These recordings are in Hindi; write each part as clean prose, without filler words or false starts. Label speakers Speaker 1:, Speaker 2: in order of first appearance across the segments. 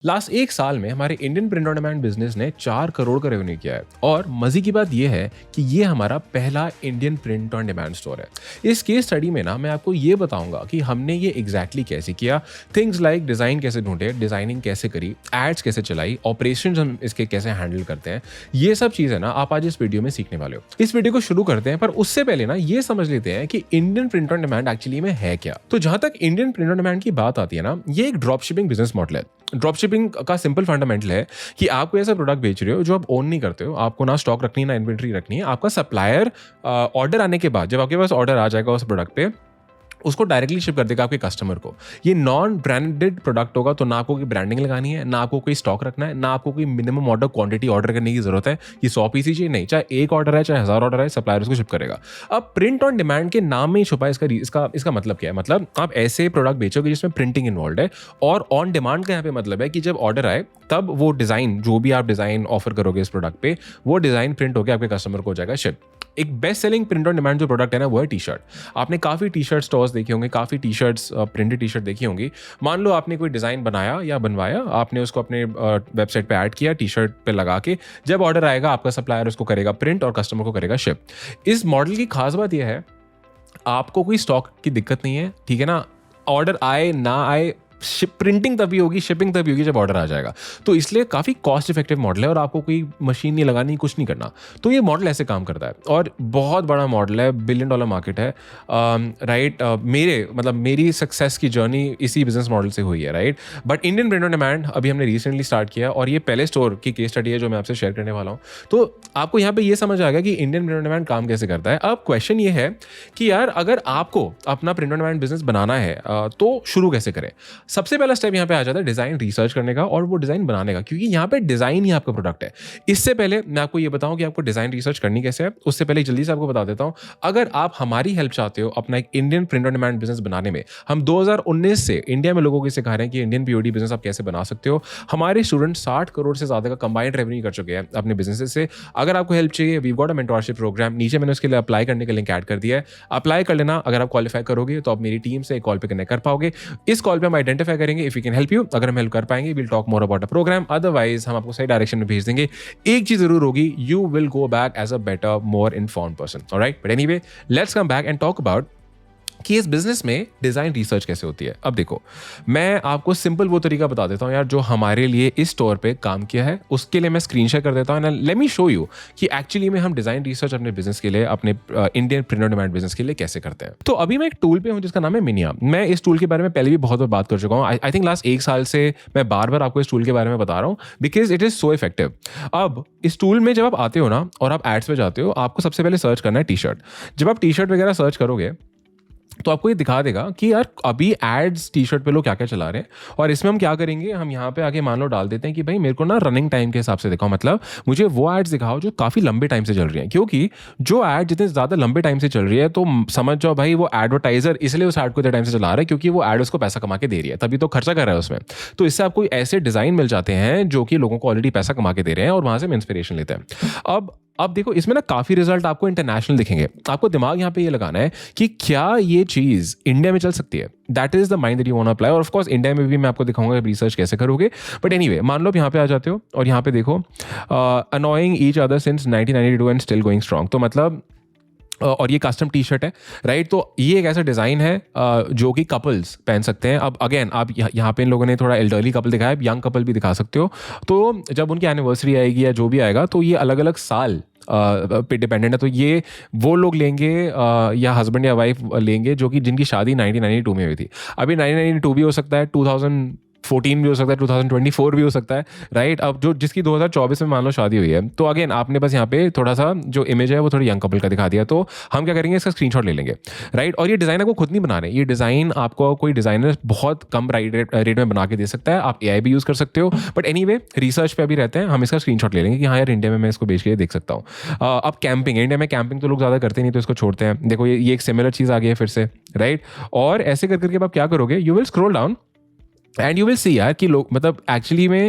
Speaker 1: लास्ट एक साल में हमारे Indian print on demand business ने 4 करोड़ का रेवेन्यू किया है और मजे की बात यह है कि ये हमारा पहला Indian print on demand store है। इस केस स्टडी में ना मैं आपको ये बताऊंगा कि हमने ये एग्जैक्टली कैसे किया, थिंग्स लाइक डिजाइन कैसे ढूंढे, डिजाइनिंग कैसे करी, एड्स कैसे चलाई, ऑपरेशन हम इसके कैसे हैंडल करते हैं। ये सब चीजें ना आप आज इस वीडियो में सीखने वाले हो। इस वीडियो को शुरू करते हैं, पर उससे पहले ना ये समझ लेते हैं कि Indian print on demand actually में है क्या। तो जहां तक इंडियन प्रिंट ऑन डिमांड की बात आती है ना, ये एक ड्रॉप शिपिंग बिजनेस मॉडल है। ड्रॉप शिपिंग का सिंपल फंडामेंटल है कि आप कोई ऐसा प्रोडक्ट बेच रहे हो जो आप ओन नहीं करते हो, आपको ना स्टॉक रखनी है ना इन्वेंट्री रखनी है। आपका सप्लायर ऑर्डर आने के बाद जब आपके पास ऑर्डर आ जाएगा उस प्रोडक्ट पे, उसको डायरेक्टली शिप कर देगा आपके कस्टमर को। ये नॉन ब्रांडेड प्रोडक्ट होगा, तो ना आपको कोई ब्रांडिंग लगानी है, ना आपको कोई स्टॉक रखना है, ना आपको कोई मिनिमम ऑर्डर क्वांटिटी ऑर्डर करने की जरूरत है। ये 100 पीस ही चाहिए नहीं, चाहे एक ऑर्डर है चाहे 1000 ऑर्डर है, सप्लायर उसको शिप करेगा। अब प्रिंट ऑन डिमांड के नाम में ही छुपा है इसका मतलब क्या है। मतलब आप ऐसे प्रोडक्ट बेचोगे जिसमें प्रिंटिंग इन्वॉल्व है, और ऑन डिमांड का यहाँ पे मतलब है कि जब ऑर्डर आए तब वो डिजाइन, जो भी आप डिजाइन ऑफर करोगे इस प्रोडक्ट पे, वो डिजाइन प्रिंट होकर आपके कस्टमर को हो जाएगा शिप। एक best selling print on demand जो प्रोडक्ट है ना, वो है टी शर्ट। आपने काफी टी शर्ट स्टोर्स देखे होंगे, काफी T shirts, printed T shirt देखी होंगी। मान लो आपने कोई डिजाइन बनाया या बनवाया, आपने उसको अपने वेबसाइट पे ऐड किया, टी शर्ट पे लगा के, जब ऑर्डर आएगा आपका सप्लायर उसको करेगा प्रिंट और कस्टमर को करेगा शिप। इस मॉडल की खास बात यह है, आपको कोई स्टॉक की दिक्कत नहीं है, ठीक है ना। ऑर्डर आए ना आए, प्रिंटिंग तभी होगी, शिपिंग तभी होगी जब ऑर्डर आ जाएगा। तो इसलिए काफ़ी कॉस्ट इफेक्टिव मॉडल है और आपको कोई मशीन नहीं लगानी, कुछ नहीं करना। तो ये मॉडल ऐसे काम करता है और बहुत बड़ा मॉडल है, $1 बिलियन मार्केट है। राइट, मेरी सक्सेस की जर्नी इसी बिजनेस मॉडल से हुई है, right. But Indian print on demand अभी हमने रिसेंटली स्टार्ट किया और ये पहले स्टोर की केस स्टडी है जो मैं आपसे शेयर करने वाला हूँ। तो आपको यहाँ पे ये समझ आ गया कि इंडियन प्रिंट ऑन डिमांड काम कैसे करता है। अब क्वेश्चन ये है कि यार, अगर आपको अपना प्रिंट ऑन डिमांड बिजनेस बनाना है तो शुरू कैसे करें। सबसे पहला स्टेप यहाँ पे आ जाता है डिजाइन रिसर्च करने का और वो डिजाइन बनाने का, क्योंकि यहाँ पे डिजाइन ही आपका प्रोडक्ट है। इससे पहले मैं आपको ये बताऊं कि आपको डिजाइन रिसर्च करनी कैसे है, उससे पहले जल्दी से आपको बता देता हूं। अगर आप हमारी हेल्प चाहते हो अपना एक Indian print on demand business बनाने में, हम 2019 से इंडिया में लोगों को सिखा रहे हैं कि इंडियन पीओडी बिजनेस आप कैसे बना सकते हो। हमारे स्टूडेंट 60 करोड़ से ज्यादा का कंबाइंड रेवेन्यू कर चुके हैं अपने बिजनेस से। अगर आपको हेल्प चाहिए, we got a mentorship program, नीचे मैंने उसके लिए अप्लाई करने का लिंक ऐड कर दिया है। अप्लाई कर लेना। अगर आप क्वालिफाई करोगे तो आप मेरी टीम से एक कॉल पे कनेक्ट कर पाओगे। इस कॉल पे हम आइडेंटिफाई करेंगे if we can help you. अगर हम हेल्प कर पाएंगे, will talk more about a program, otherwise हम आपको सही डायरेक्शन में भेज देंगे। एक चीज जरूर होगी, you will go back as a better, more informed person. Alright, but anyway, let's come back and talk about कि इस बिजनेस में डिजाइन रिसर्च कैसे होती है। अब देखो, मैं आपको सिंपल वो तरीका बता देता हूं यार जो हमारे लिए इस स्टोर पे काम किया है। उसके लिए मैं स्क्रीन शेयर कर देता हूं, लेट मी शो यू कि एक्चुअली में हम डिजाइन रिसर्च अपने बिजनेस के लिए, अपने Indian print on demand business के लिए कैसे करते हैं। तो अभी मैं एक टूल पे हूं जिसका नाम है मिनिया। मैं इस टूल के बारे में पहले भी बहुत बार बात कर चुका हूं। आई थिंक लास्ट एक साल से मैं बार बार आपको इस टूल के बारे में बता रहा हूं because it is so effective. अब इस टूल में जब आप आते हो ना और आप एड्स पे जाते हो, आपको सबसे पहले सर्च करना है टी शर्ट। जब आप टी शर्ट वगैरह सर्च करोगे तो आपको ये दिखा देगा कि यार अभी एड्स टी शर्ट पे लोग क्या क्या चला रहे हैं। और इसमें हम क्या करेंगे, हम यहाँ पे आके मान लो डाल देते हैं कि भाई मेरे को ना रनिंग टाइम के हिसाब से दिखाओ, मतलब मुझे वो एड्स दिखाओ जो काफ़ी लंबे टाइम से चल रही हैं। क्योंकि जो एड जितने ज़्यादा लंबे टाइम से चल रही है तो समझ जाओ भाई वो एडवर्टाइजर इसलिए उस एड को इतने टाइम से चला रहा है क्योंकि वो एड उसको पैसा कमा के दे रही है, तभी तो खर्चा कर रहा है उसमें। तो इससे आपको ऐसे डिज़ाइन मिल जाते हैं जो कि लोगों को ऑलरेडी पैसा कमा के दे रहे हैं और वहाँ से हम इंस्पिरेशन लेते हैं। अब देखो, इसमें ना काफी रिजल्ट आपको इंटरनेशनल दिखेंगे। आपको दिमाग यहाँ पे ये लगाना है कि क्या ये चीज इंडिया में चल सकती है। That is the mind that you want to apply. और ऑफ कोर्स इंडिया में भी मैं आपको दिखाऊंगा रिसर्च कैसे करोगे। बट एनीवे, मान लो आप यहाँ पे आ जाते हो और यहाँ पे देखो, annoying each other since 1992 and still going strong. तो मतलब और ये कस्टम टी शर्ट है, राइट। तो ये एक ऐसा डिज़ाइन है जो कि कपल्स पहन सकते हैं। अब अगेन आप यहाँ पे इन लोगों ने थोड़ा एल्डरली कपल दिखाया, यंग कपल भी दिखा सकते हो। तो जब उनकी एनिवर्सरी आएगी या जो भी आएगा, तो ये अलग अलग साल पे डिपेंडेंट है। तो ये वो लोग लेंगे या हस्बैंड या वाइफ लेंगे जो कि जिनकी शादी 1992 में हुई थी। अभी 1992 भी हो सकता है, 2014 भी हो सकता है, 2024 भी हो सकता है, राइट। अब जो जिसकी 2024 में मान लो शादी हुई है, तो अगेन आपने बस यहाँ पे थोड़ा सा जो इमेज है वो थोड़ी यंग कपल का दिखा दिया। तो हम क्या करेंगे, इसका स्क्रीनशॉट ले लेंगे, राइट। और ये डिज़ाइन आपको खुद नहीं बनाना है, ये डिज़ाइन आपको कोई डिज़ाइनर बहुत कम रेट में बना के दे सकता है। आप AI भी यूज़ कर सकते हो। बट एनीवे, रिसर्च पे अभी रहते हैं, हम इसका स्क्रीनशॉट ले लेंगे कि हाँ यार इंडिया में मैं इसको बेच के देख सकता हूँ। अब कैंपिंग, इंडिया में कैंपिंग तो लोग ज़्यादा करते नहीं, तो इसको छोड़ते हैं। देखो ये एक सिमिलर चीज़ आ गई है फिर से, राइट। और ऐसे कर करके आप क्या करोगे, you will scroll down and you will see यार कि लोग मतलब एक्चुअली में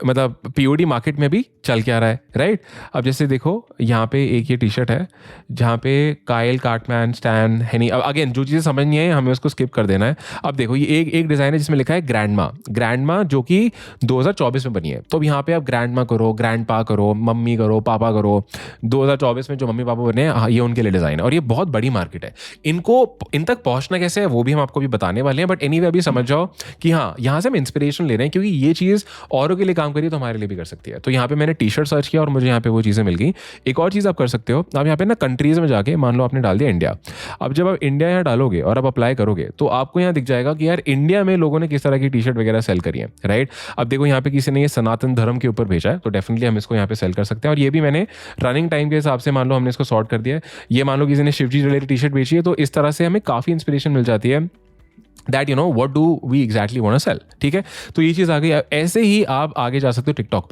Speaker 1: मतलब पीओडी मार्केट में भी चल क्या रहा है, राइट? अब जैसे देखो यहाँ पे एक ये टी शर्ट है जहाँ पे काइल, कार्टमैन, स्टैन, हेनी, अब अगेन जो चीज़ें समझ नहीं आई हमें उसको स्किप कर देना है। अब देखो ये एक डिज़ाइन है जिसमें लिखा है ग्रैंडमा जो कि 2024 में बनी है। तो अब यहाँ पे आप ग्रैंडमा करो, ग्रैंडपा करो, मम्मी करो, पापा करो, 2024 में जो मम्मी पापा बने हैं ये उनके लिए डिज़ाइन है और ये बहुत बड़ी मार्केट है। इनको इन तक पहुँचना कैसे है वो भी हम आपको भी बताने वाले हैं, बट एनीवे अभी समझ जाओ कि हाँ यहाँ से हम इंस्पिरेशन ले रहे हैं क्योंकि ये चीज़ औरों के लिए काम करिए तो हमारे लिए भी कर सकती है। तो यहाँ पे मैंने टी शर्ट सर्च किया और मुझे यहाँ पे वो चीज़ें मिल गई। एक और चीज़ आप कर सकते हो, आप यहाँ पे ना कंट्रीज में जाके मान लो आपने डाल दिया इंडिया। अब जब आप इंडिया यहाँ डालोगे और आप अप्लाई करोगे तो आपको यहाँ दिख जाएगा कि यार इंडिया में लोगों ने किस तरह की टी शर्ट वगैरह सेल करी है, राइट? अब देखो यहाँ पे किसी ने ये सनातन धर्म के ऊपर भेजा है तो डेफिनेटली हम इसको यहाँ पे सेल कर सकते हैं। और ये भी मैंने रनिंग टाइम के हिसाब से मान लो हमने इसको सॉर्ट कर दिया है। ये मान लो किसी ने शिवजी रिलेटेड टी शर्ट बेची है तो इस तरह से हमें काफ़ी इंस्पिरेशन मिल जाती है that you know what do we exactly want to sell, ठीक है? तो ये चीज़ आ गई। ऐसे ही आप आगे जा सकते हो टिकटॉक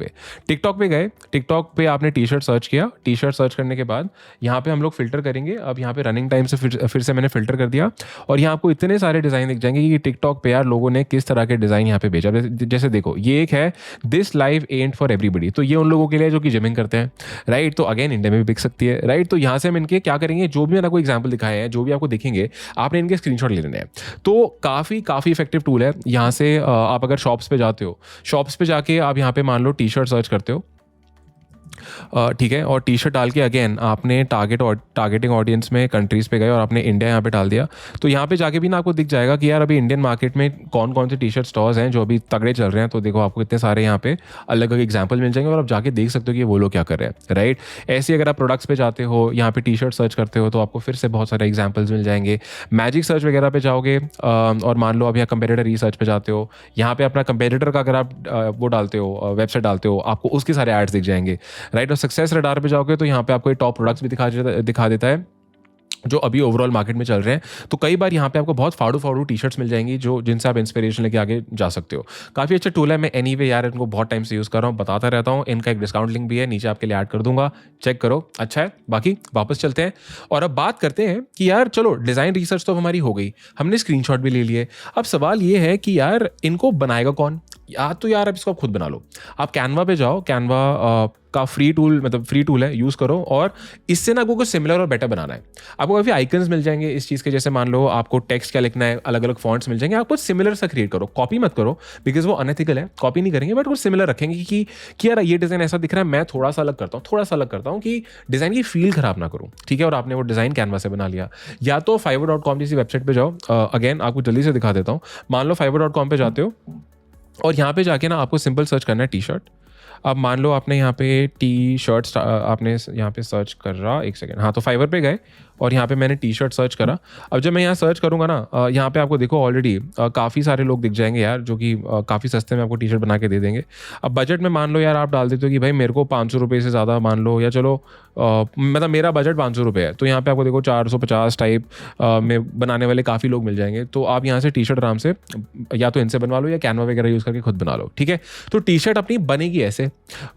Speaker 1: पे गए, टिकटॉक पे आपने टी शर्ट सर्च किया, टी शर्ट सर्च करने के बाद यहाँ पे हम लोग फिल्टर करेंगे। अब यहाँ पे रनिंग टाइम से फिर से मैंने फिल्टर कर दिया और यहाँ आपको इतने सारे डिज़ाइन दिख जाएंगे कि टिकटॉक पे यार लोगों ने किस तरह के डिज़ाइन यहाँ पे भेजा। जैसे देखो ये एक है this life and for everybody, तो ये उन लोगों के लिए जो कि जिमिंग करते हैं, राइट? तो अगेन इंडिया में भी बिक सकती है, राइट? तो यहाँ से हम इनके क्या करेंगे, जो भी मैंने आपको एग्जाम्पल दिखाए हैं, जो भी आपको दिखेंगे आपने इनके स्क्रीनशॉट ले लेने हैं। तो काफ़ी इफेक्टिव टूल है। यहाँ से आप अगर शॉप्स पे जाते हो, शॉप्स पे जाके आप यहाँ पे मान लो टी शर्ट सर्च करते हो, ठीक है, और टी शर्ट डाल के अगेन आपने टारगेटिंग ऑडियंस में कंट्रीज पे गए और आपने इंडिया यहाँ पे डाल दिया। तो यहाँ पे जाके भी ना आपको दिख जाएगा कि यार अभी इंडियन मार्केट में कौन कौन से टी शर्ट स्टोर्स हैं जो अभी तगड़े चल रहे हैं। तो देखो आपको इतने सारे यहाँ पे अलग अलग एग्जाम्पल मिल जाएंगे और आप जाके देख सकते हो कि वो लोग क्या कर रहे हैं, राइट? ऐसे अगर आप प्रोडक्ट्स पे जाते हो, यहाँ पे टी शर्ट सर्च करते हो तो आपको फिर से बहुत सारे एग्जाम्पल्स मिल जाएंगे। मैजिक सर्च वगैरह पे जाओगे और मान लो आप यहाँ कंपेटिटर रिसर्च पे जाते हो, यहाँ पे अपना कंपेटिटर का अगर आप वो डालते हो, वेबसाइट डालते हो, आपको उसके सारे एड्स दिख जाएंगे, राइट? और सक्सेस रडार पे जाओगे तो यहाँ पे आपको टॉप प्रोडक्ट्स भी दिखा देता है जो अभी ओवरऑल मार्केट में चल रहे हैं। तो कई बार यहाँ पे आपको बहुत फाड़ू टी शर्ट्स मिल जाएंगी जो जिनसे आप इंस्पिरेशन लेके आगे जा सकते हो। काफ़ी अच्छा टूल है। मैं एनीवे यार इनको बहुत टाइम से यूज़ कर रहा हूँ, बताता रहता हूँ। इनका एक डिस्काउंट लिंक भी है, नीचे आपके लिए ऐड कर दूंगा, चेक करो, अच्छा है। बाकी वापस चलते हैं और अब बात करते हैं कि यार चलो डिज़ाइन रिसर्च तो हमारी हो गई, हमने स्क्रीनशॉट भी ले लिए। अब सवाल ये है कि यार इनको बनाएगा कौन? या तो यार अब इसको आप खुद बना लो। आप कैनवा पे जाओ, कैनवा का फ्री टूल है, यूज़ करो और इससे ना आपको कुछ सिमिलर और बेटर बनाना है। आपको काफ़ी आइकन्स मिल जाएंगे इस चीज़ के, जैसे मान लो आपको टेक्स्ट क्या लिखना है, अलग अलग फॉन्ट्स मिल जाएंगे। आपको सिमिलर सा क्रिएट करो, कॉपी मत करो बिकॉज वो अनएथिकल है, कॉपी नहीं करेंगे, बट कुछ सिमिलर रखेंगे कि यार ये डिज़ाइन ऐसा दिख रहा है, मैं थोड़ा सा अलग करता हूँ कि डिज़ाइन की फील खराब ना करूँ, ठीक है? और आपने वो डिज़ाइन कैनवा से बना लिया। या तो fiverr.com जैसी वेबसाइट पर जाओ, अगेन आपको जल्दी से दिखा देता हूँ। मान लो fiverr.com पे जाते हो और यहाँ पे जाके ना आपको सिंपल सर्च करना है टी शर्ट। अब मान लो आपने यहाँ पे टी शर्ट्स आपने यहाँ पे सर्च कर रहा, एक सेकेंड, हाँ, तो फाइवर पे गए और यहाँ पे मैंने टी शर्ट सर्च करा। अब जब मैं यहाँ सर्च करूँगा ना, यहाँ पे आपको देखो ऑलरेडी काफ़ी सारे लोग दिख जाएंगे यार जो कि काफ़ी सस्ते में आपको टी शर्ट बना के दे देंगे। अब बजट में मान लो यार आप डाल देते हो कि भाई मेरे को 500 रुपये से ज़्यादा मान लो, या चलो मतलब मेरा बजट 500 रुपये है, तो यहाँ पे आपको देखो 450 टाइप में बनाने वाले काफ़ी लोग मिल जाएंगे। तो आप यहाँ से टी शर्ट आराम से या तो इनसे बनवा लो या कैनवा वगैरह यूज़ करके खुद बना लो, ठीक है? तो टी शर्ट अपनी बनेगी ऐसे,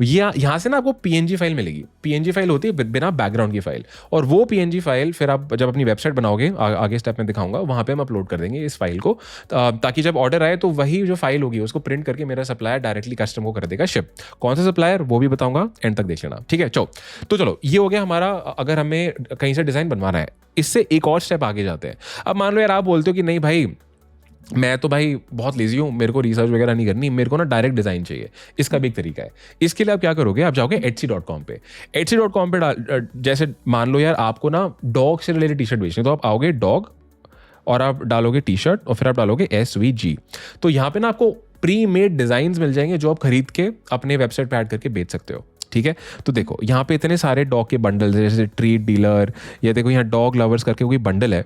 Speaker 1: यहाँ से ना आपको PNG फाइल मिलेगी। PNG फाइल होती है बिना बैकग्राउंड की फाइल, और वो PNG फाइल फिर आप जब अपनी वेबसाइट बनाओगे, आगे स्टेप में दिखाऊंगा, वहाँ पे हम अपलोड कर देंगे इस फाइल को, ताकि जब ऑर्डर आए तो वही जो फाइल होगी उसको प्रिंट करके मेरा सप्लायर डायरेक्टली कस्टमर को कर देगा शिप। कौन सा सप्लायर वो भी बताऊंगा, एंड तक देख लेना, ठीक है? चलो ये हो गया हमारा, अगर हमें कहीं से डिज़ाइन बनवाना है। इससे एक और स्टेप आगे जाते हैं। अब मान लो यार आप बोलते हो कि नहीं भाई मैं तो भाई बहुत लेजी हूँ, मेरे को रिसर्च वगैरह नहीं करनी, मेरे को ना डायरेक्ट डिज़ाइन चाहिए। इसका भी एक तरीका है। इसके लिए आप क्या करोगे, आप जाओगे Etsy.com पे। Etsy.com पे जैसे मान लो यार आपको ना डॉग से रिलेटेड टी शर्ट बेचनी, तो आप आओगे डॉग और आप डालोगे टी शर्ट और फिर आप डालोगे SVG। तो यहाँ पे ना आपको प्री मेड डिज़ाइंस मिल जाएंगे जो आप खरीद के अपने वेबसाइट पे ऐड करके बेच सकते हो, ठीक है? तो देखो यहाँ पे इतने सारे डॉग के बंडल, जैसे ट्रीट डीलर, या देखो यहाँ डॉग लवर्स करके कोई बंडल है,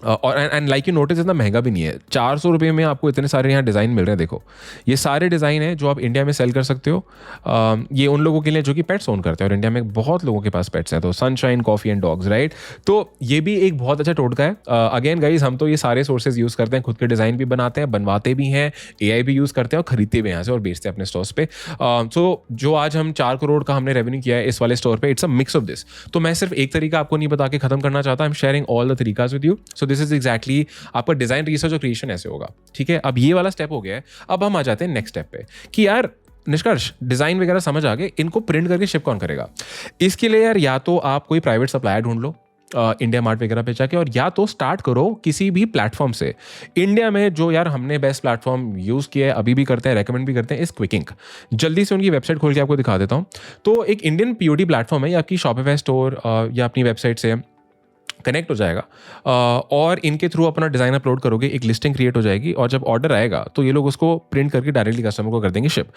Speaker 1: और एंड लाइक यू नोटिस इतना महंगा भी नहीं है। 400 रुपये में आपको इतने सारे यहाँ डिज़ाइन मिल रहे हैं। देखो ये सारे डिज़ाइन हैं जो आप इंडिया में सेल कर सकते हो। ये उन लोगों के लिए जो कि पेट्स ओन करते हैं, और इंडिया में बहुत लोगों के पास पेट्स हैं। तो sunshine coffee and dogs, right? तो ये भी एक बहुत अच्छा टोटका है। अगेन गाइज, हम तो ये सारे सोर्सेज यूज़ करते हैं, खुद के डिज़ाइन भी बनाते हैं, बनवाते भी हैं, AI भी यूज़ करते हैं और खरीदते भी यहाँ से और बेचते हैं अपने स्टोर्स पे। सो जो आज हम 4 करोड़ का हमने रेवेन्यू किया है इस वाले स्टोर पे, it's a mix of this. तो मैं सिर्फ एक तरीका आपको नहीं बता के खत्म करना चाहता, I am sharing all the तरीकाज with you. So so this is exactly आपका डिज़ाइन रिसर्च और क्रिएशन ऐसे होगा, ठीक है। अब ये वाला स्टेप हो गया है, अब हम आ जाते हैं नेक्स्ट स्टेप पे कि यार निष्कर्ष डिज़ाइन वगैरह समझ आ गए, इनको प्रिंट करके शिप कौन करेगा। इसके लिए यार या तो आप कोई प्राइवेट सप्लायर ढूंढ लो इंडिया मार्ट वगैरह पे जाके, और या तो स्टार्ट करो किसी भी प्लेटफॉर्म से। इंडिया में जो यार हमने बेस्ट प्लेटफॉर्म यूज़ किया है, अभी भी करते हैं, रेकमेंड भी करते हैं, इस क्विकिंग। जल्दी से उनकी वेबसाइट खोल के आपको दिखा देता हूँ। तो एक इंडियन पीओडी प्लेटफॉर्म है, या आपकी शॉपिफाई स्टोर या अपनी वेबसाइट से कनेक्ट हो जाएगा और इनके थ्रू अपना डिज़ाइन अपलोड करोगे, एक लिस्टिंग क्रिएट हो जाएगी, और जब ऑर्डर आएगा तो ये लोग उसको प्रिंट करके डायरेक्टली कस्टमर को कर देंगे शिप।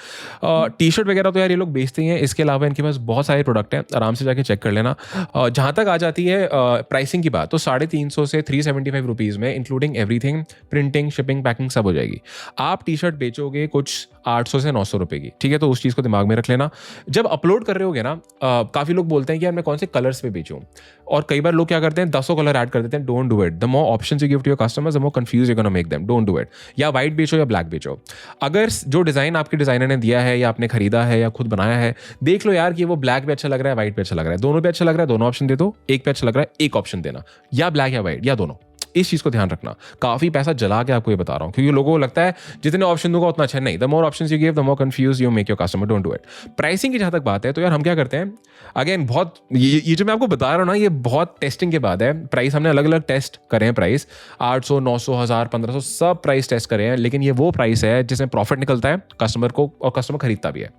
Speaker 1: टी शर्ट वगैरह तो यार ये लोग बेचते ही हैं, इसके अलावा इनके पास बहुत सारे प्रोडक्ट हैं, आराम से जाके चेक कर लेना। जहाँ तक आ जाती है प्राइसिंग की बात, तो 350 से 375 रुपीज़ में including everything, printing, shipping, packing सब हो जाएगी। आप टी शर्ट बेचोगे कुछ 800 से 900 रुपये की, ठीक है, तो उस चीज़ को दिमाग में रख लेना। जब अपलोड कर रहे होगे ना, काफ़ी लोग बोलते हैं कि यार मैं कौन से कलर्स पे बेचूं, और कई बार लोग क्या करते हैं 10 कलर ऐड कर देते हैं। Don't do it. The more options you give to your customers, the more confuse you gonna make them. Don't do it. या वाइट बेचो या ब्लैक बेचो। अगर जो डिज़ाइन आपके डिज़ाइनर ने दिया है या आपने खरीदा है या खुद बनाया है, देख लो यार कि वो ब्लैक पे अच्छा लग रहा है, वाइट पे अच्छा लग रहा है, दोनों पे अच्छा लग रहा है, दोनों ऑप्शन दे दो। एक पे अच्छा लग रहा है, एक ऑप्शन देना, या ब्लैक या वाइट या दोनों। इस चीज़ को ध्यान रखना। काफ़ी पैसा जला के आपको ये बता रहा हूँ, क्योंकि लोगों को लगता है जितने ऑप्शन दूंगा उतना अच्छा नहीं। The more options you give, the more confuse you make your customer. Don't do it. Pricing की जहाँ तक बात है, तो यार हम क्या करते हैं, अगेन बहुत ये जो मैं आपको बता रहा हूँ ना, ये बहुत टेस्टिंग के बाद है। प्राइस हमने अलग अलग टेस्ट करे हैं, प्राइस 800, 900, 1000, 1500 सब प्राइस टेस्ट करे हैं, लेकिन ये वो प्राइस है जिसमें प्रॉफिट निकलता है कस्टमर को, और कस्टमर खरीदता भी है।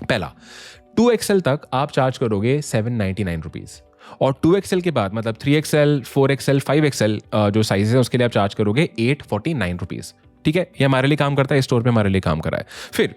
Speaker 1: पहला 2XL तक आप चार्ज करोगे 799 रुपीज़, और 2XL के बाद मतलब 3XL, 4XL, 5XL जो साइज है उसके लिए आप चार्ज करोगे 849 रुपीज़, ठीक है। ये हमारे लिए काम करता है, स्टोर पे हमारे लिए काम कर रहा है। फिर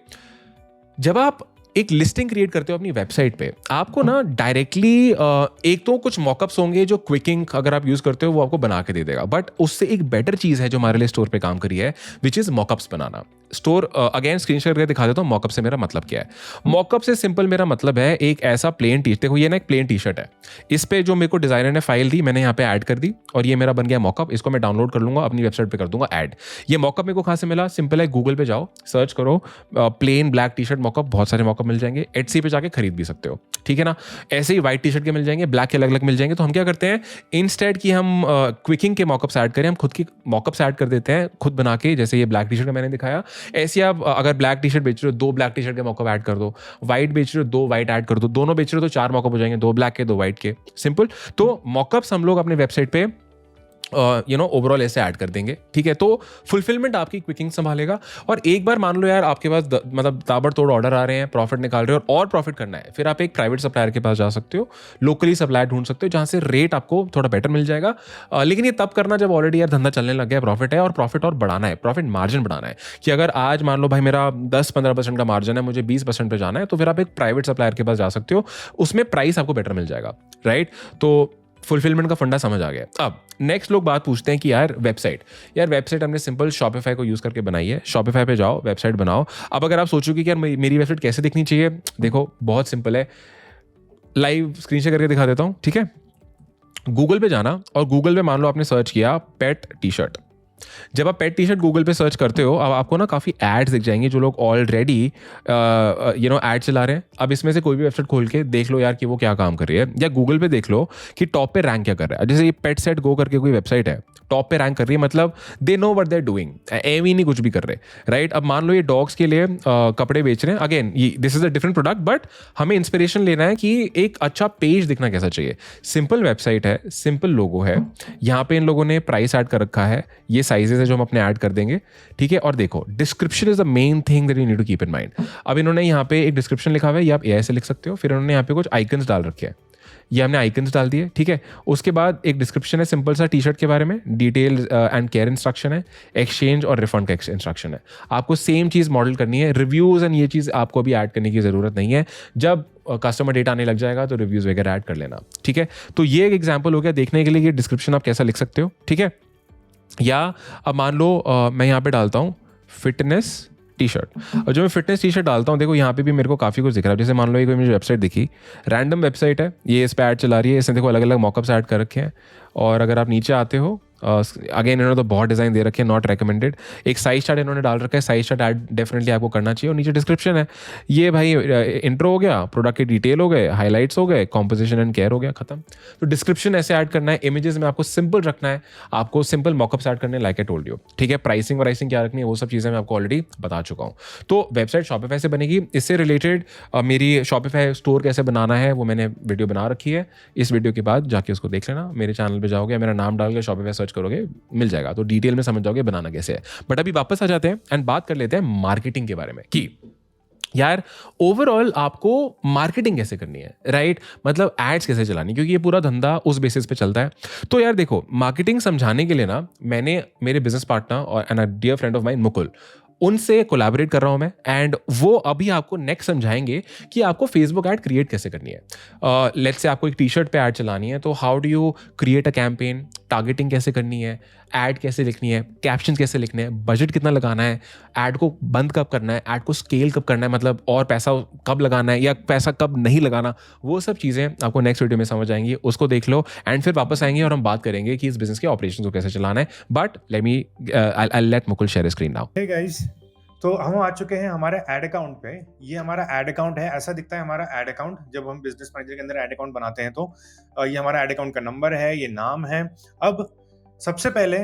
Speaker 1: जब आप एक लिस्टिंग क्रिएट करते हो अपनी वेबसाइट पे, आपको ना डायरेक्टली एक तो कुछ मॉकअप्स होंगे जो क्विकिंग अगर आप यूज़ करते हो वो आपको बना के दे देगा, बट उससे एक बेटर चीज़ है जो हमारे लिए स्टोर पे काम करी है, which is mockups banana. Store again screenshot करके दिखा देता हूँ मॉकअप से मेरा मतलब क्या है। मॉकअप से सिंपल मेरा मतलब है एक ऐसा प्लेन टी शर्ट, देखो ये ना एक प्लेन टी शर्ट है, इस पे जो मेरे को डिजाइनर ने फाइल दी मैंने यहाँ पे ऐड कर दी, और ये मेरा बन गया मॉकअप। इसको मैं डाउनलोड कर लूंगा, अपनी वेबसाइट पे कर दूंगा ऐड। ये मॉकअप मेरे को कहाँ से मिला, सिंपल है, गूगल पे जाओ, सर्च करो plain black T shirt mock-up, बहुत सारे मॉकअप मिल जाएंगे। एटसी पे जाके खरीद भी सकते हो, ठीक है ना। ऐसे ही व्हाइट टी शर्ट के मिल जाएंगे, ब्लैक के अलग अलग मिल जाएंगे। तो हम क्या करते हैं, इंस्टेड कि हम क्विकिंग के मॉकअप्स ऐड करें, हम खुद की मॉकअप्स ऐड कर देते हैं, खुद बना के। जैसे ये ब्लैक टी शर्ट का मैंने दिखाया, ऐसे आप अगर ब्लैक टी शर्ट बेच रहे हो 2 ब्लैक टी शर्ट के मॉकअप ऐड कर दो, व्हाइट बेच रहे हो 2 व्हाइट ऐड कर दो, दोनों बेच रहे हो तो 4 मॉकअप हो जाएंगे, 2 ब्लैक के 2 व्हाइट के, सिंपल। तो मॉकअप्स हम लोग अपने वेबसाइट पे ओवरऑल ऐसे ऐड कर देंगे, ठीक है। तो फुलफिलमेंट आपकी क्विकिंग संभालेगा। और एक बार मान लो यार आपके पास मतलब ताबड़तोड़ ऑर्डर आ रहे हैं, प्रॉफिट निकाल रहे हो और प्रॉफिट करना है, फिर आप एक प्राइवेट सप्लायर के पास जा सकते हो, लोकली सप्लायर ढूंढ सकते हो जहां से रेट आपको थोड़ा बेटर मिल जाएगा। लेकिन ये तब करना जब ऑलरेडी यार धंधा चलने लग गया, प्रॉफिट है, और प्रॉफिट और बढ़ाना है, प्रॉफिट मार्जिन बढ़ाना है। कि अगर आज मान लो भाई मेरा 10-15% का मार्जिन है, मुझे 20% पे जाना है, तो फिर आप एक प्राइवेट सप्लायर के पास जा सकते हो, उसमें प्राइस आपको बेटर मिल जाएगा, राइट। तो फुलफिलमेंट का फंडा समझ आ गया। अब नेक्स्ट लोग बात पूछते हैं कि यार वेबसाइट हमने सिंपल शॉपिफाई को यूज़ करके बनाई है, शॉपिफाई पे जाओ, वेबसाइट बनाओ। अब अगर आप सोचो कि यार मेरी वेबसाइट कैसे दिखनी चाहिए, देखो बहुत सिंपल है, लाइव स्क्रीन शेयर करके दिखा देता हूँ, ठीक है। गूगल पे जाना, और गूगल पे मान लो आपने सर्च किया पेट टी शर्ट। जब आप पेट टी शर्ट गूगल पे सर्च करते हो, अब आपको ना काफ़ी एड्स दिख जाएंगे जो लोग ऑलरेडी ऐड चला रहे हैं। अब इसमें से कोई भी वेबसाइट खोल के देख लो यार कि वो क्या काम कर रही है, या गूगल पे देख लो कि टॉप पे रैंक क्या कर रहा है। जैसे ये पेट सेट गो करके कोई वेबसाइट है, टॉप पे रैंक कर रही है, मतलब they know what they are doing, एम ही नहीं कुछ भी कर रहे, राइट। अब मान लो ये डॉग्स के लिए कपड़े बेच रहे हैं, again this is a different product, but हमें इंस्पिरेशन लेना है कि एक अच्छा पेज दिखना कैसा चाहिए। सिंपल वेबसाइट है, सिंपल लोगो है, यहाँ पे इन लोगों ने प्राइस ऐड कर रखा है, ये साइजेस है जो हम अपने ऐड कर देंगे, ठीक है। और देखो description is the main thing that you need to keep in mind. अब इन्होंने यहाँ पे एक डिस्क्रिप्शन लिखा हुआ है, ये आप एआई से लिख सकते हो। फिर इन्होंने यहाँ पे कुछ आइकन्स डाल रखे हैं, ये हमने आइकन्स डाल दिए, ठीक है। उसके बाद एक डिस्क्रिप्शन है सिंपल सा टी शर्ट के बारे में, डिटेल एंड केयर इंस्ट्रक्शन है, एक्सचेंज और रिफंड का इंस्ट्रक्शन है। आपको सेम चीज़ मॉडल करनी है, रिव्यूज़ एंड ये चीज़ आपको भी ऐड करने की ज़रूरत नहीं है। जब कस्टमर डेटा आने लग जाएगा तो रिव्यूज़ वगैरह ऐड कर लेना, ठीक है। तो ये एक एग्जाम्पल हो गया देखने के लिए कि डिस्क्रिप्शन आप कैसा लिख सकते हो, ठीक है। या अब मान लो मैं यहाँ पे डालता हूँ फिटनेस टी शर्ट, और जो मैं फिटनेस टी शर्ट डालता हूँ, देखो यहाँ पे भी मेरे को काफ़ी कुछ दिख रहा है। जैसे मान लो ये कोई मुझे वेबसाइट दिखी, रैंडम वेबसाइट है, ये इस पर ऐड चला रही है, इसने देखो अलग अलग मॉकअप्स ऐड कर रखे हैं। और अगर आप नीचे आते हो अगेन इन्होंने तो बहुत डिज़ाइन दे रखे हैं, नॉट रिकमेंडेड। एक साइज चार्ट इन्होंने डाल रखा है, साइज चार्ट ऐड डेफिनेटली आपको करना चाहिए। और नीचे डिस्क्रिप्शन है, ये भाई इंट्रो हो गया, प्रोडक्ट की डिटेल हो गए, हाईलाइट्स हो गए, कॉम्पोजिशन एंड केयर हो गया, खत्म। तो डिस्क्रिप्शन ऐसे ऐड करना है, इमेजेस में आपको सिंपल रखना है, आपको सिंपल मॉकअप्स ऐड करने, लाइक आई टोल्ड यू, ठीक है। प्राइसिंग वाइसिंग क्या रखनी है वो सब चीज़ें मैं आपको ऑलरेडी बता चुका हूँ। तो वेबसाइट शॉपिफाई से बनेगी। इससे रिलेटेड मेरी शॉपिफाई स्टोर कैसे बनाना है वो मैंने वीडियो बना रखी है। इस वीडियो के बाद जाके उसको देख लेना, मेरे चैनल पे जाओगे, मेरा नाम डाल के शॉपिफाई सर्च करोगे, मिल जाएगा, तो डिटेल में समझ जाओगे बनाना कैसे है। बट अभी वापस आ जाते हैं एंड बात कर लेते हैं मार्केटिंग के बारे में कि यार ओवरऑल आपको मार्केटिंग कैसे करनी है, राइट? मतलब एड्स कैसे चलानी, क्योंकि ये पूरा धंधा उस बेसिस पे चलता है। तो यार देखो, मार्केटिंग समझाने के लिए ना मैंने मेरे बिजनेस पार्टनर और an a dear friend of mine Mukul, उनसे कोलैबोरेट कर रहा हूं मैं, एंड वो अभी आपको नेक्स्ट समझाएंगे कि आपको फेसबुक ऐड क्रिएट कैसे करनी है। लेट्स से आपको एक टी शर्ट पे ऐड चलानी है, तो how do you create a campaign, targeting कैसे करनी है, ऐड कैसे लिखनी है, कैप्शन कैसे लिखने हैं, बजट कितना लगाना है, ऐड को बंद कब करना है, ऐड को स्केल कब करना है, मतलब और पैसा कब लगाना है या पैसा कब नहीं लगाना, वो सब चीज़ें आपको नेक्स्ट वीडियो में समझ आएंगी। उसको देख लो एंड फिर वापस आएंगे और हम बात करेंगे कि इस बिजनेस के ऑपरेशन को कैसे चलाना है। But I let Mukul share screen now.
Speaker 2: Hey guys, तो हम आ चुके हैं हमारे ऐड अकाउंट पे। ये हमारा ऐड अकाउंट है, ऐसा दिखता है हमारा ऐड अकाउंट जब हम बिजनेस मैनेजर के अंदर ऐड अकाउंट बनाते हैं। तो ये हमारा ऐड अकाउंट का नंबर है, ये नाम है। अब सबसे पहले